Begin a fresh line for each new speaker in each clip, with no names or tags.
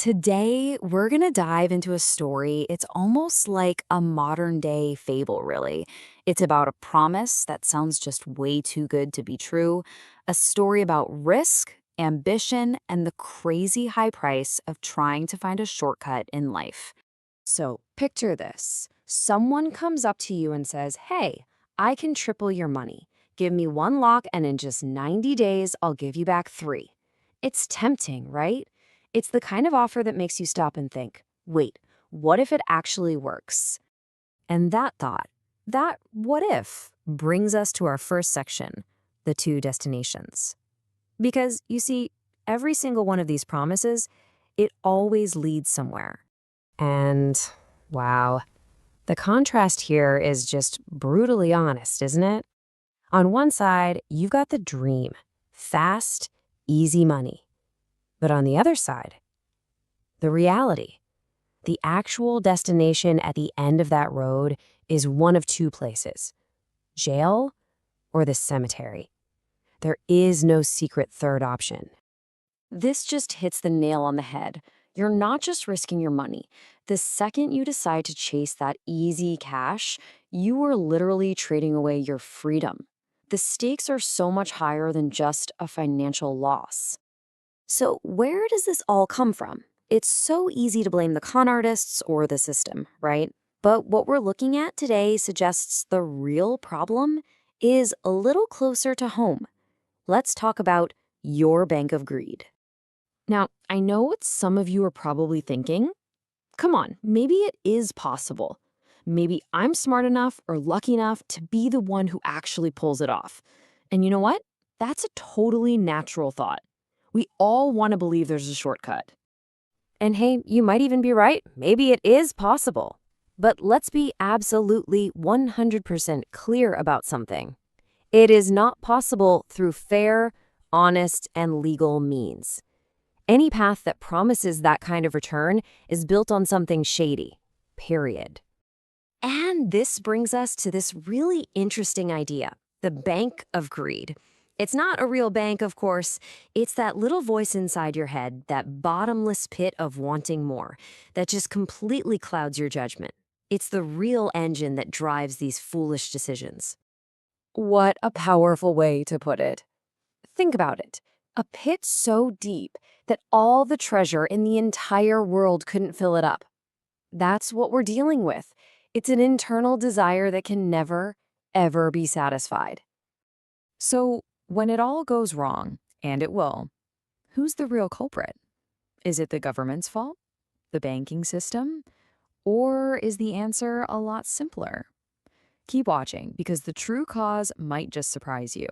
Today, we're going to dive into a story. It's almost like a modern day fable, really. It's about a promise that sounds just way too good to be true, a story about risk, ambition, and the crazy high price of trying to find a shortcut in life. So, picture this. Someone comes up to you and says, "Hey, I can triple your money. Give me one lock, and in just 90 days, I'll give you back three." It's tempting, right? It's the kind of offer that makes you stop and think, wait, what if it actually works? And that thought, that what if, brings us to our first section, the two destinations. Because, you see, every single one of these promises, it always leads somewhere. And, wow, the contrast here is just brutally honest, isn't it? On one side, you've got the dream, fast, easy money. But on the other side, the reality, the actual destination at the end of that road is one of two places, jail or the cemetery. There is no secret third option. This just hits the nail on the head. You're not just risking your money. The second you decide to chase that easy cash, you are literally trading away your freedom. The stakes are so much higher than just a financial loss. So where does this all come from? It's so easy to blame the con artists or the system, right? But what we're looking at today suggests the real problem is a little closer to home. Let's talk about your bank of greed. Now, I know what some of you are probably thinking. Come on, maybe it is possible. Maybe I'm smart enough or lucky enough to be the one who actually pulls it off. And you know what? That's a totally natural thought. We all want to believe there's a shortcut. And hey, you might even be right. Maybe it is possible. But let's be absolutely 100% clear about something. It is not possible through fair, honest, and legal means. Any path that promises that kind of return is built on something shady, period. And this brings us to this really interesting idea, the bank of greed. It's not a real bank, of course. It's that little voice inside your head, that bottomless pit of wanting more, that just completely clouds your judgment. It's the real engine that drives these foolish decisions. What a powerful way to put it. Think about it. A pit so deep that all the treasure in the entire world couldn't fill it up. That's what we're dealing with. It's an internal desire that can never, ever be satisfied. So, when it all goes wrong, and it will, who's the real culprit? Is it the government's fault? The banking system? Or is the answer a lot simpler? Keep watching, because the true cause might just surprise you.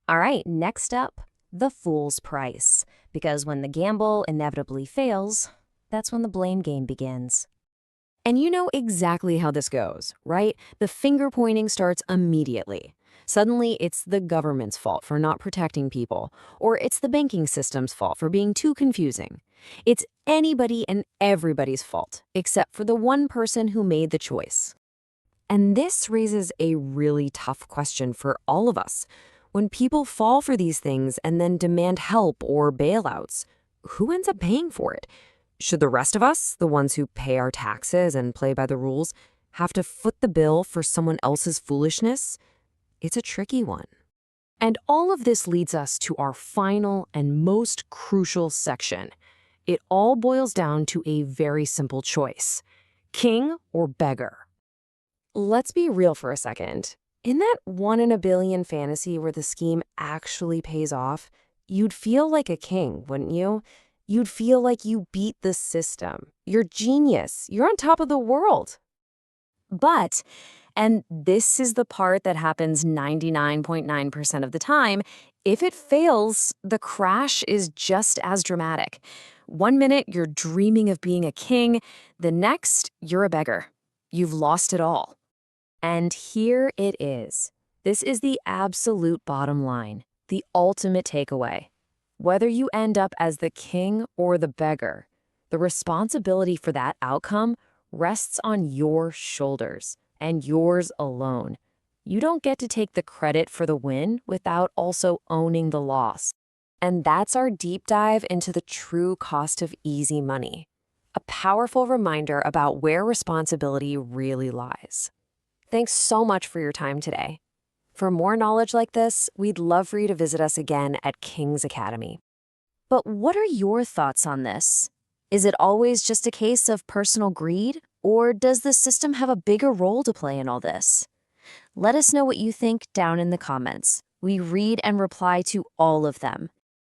All right, next up, the fool's price. Because when the gamble inevitably fails, that's when the blame game begins. And you know exactly how this goes, right? The finger pointing starts immediately. Suddenly, it's the government's fault for not protecting people, or it's the banking system's fault for being too confusing. It's anybody and everybody's fault, except for the one person who made the choice. And this raises a really tough question for all of us. When people fall for these things and then demand help or bailouts, who ends up paying for it? Should the rest of us, the ones who pay our taxes and play by the rules, have to foot the bill for someone else's foolishness? It's a tricky one. And all of this leads us to our final and most crucial section. It all boils down to a very simple choice: king or beggar. Let's be real for a second. In that 1 in a billion fantasy where the scheme actually pays off, you'd feel like a king, wouldn't you? You'd feel like you beat the system. You're genius. You're on top of the world. But, and this is the part that happens 99.9% of the time, if it fails, the crash is just as dramatic. One minute, you're dreaming of being a king. The next, you're a beggar. You've lost it all. And here it is. This is the absolute bottom line, the ultimate takeaway. Whether you end up as the king or the beggar, the responsibility for that outcome rests on your shoulders and yours alone. You don't get to take the credit for the win without also owning the loss.
And that's our deep dive into the true cost of easy money. A powerful reminder about where responsibility really lies. Thanks so much for your time today. For more knowledge like this, we'd love for you to visit us again at King's Academy.
But what are your thoughts on this? Is it always just a case of personal greed, or does the system have a bigger role to play in all this? Let us know what you think down in the comments. We read and reply to all of them.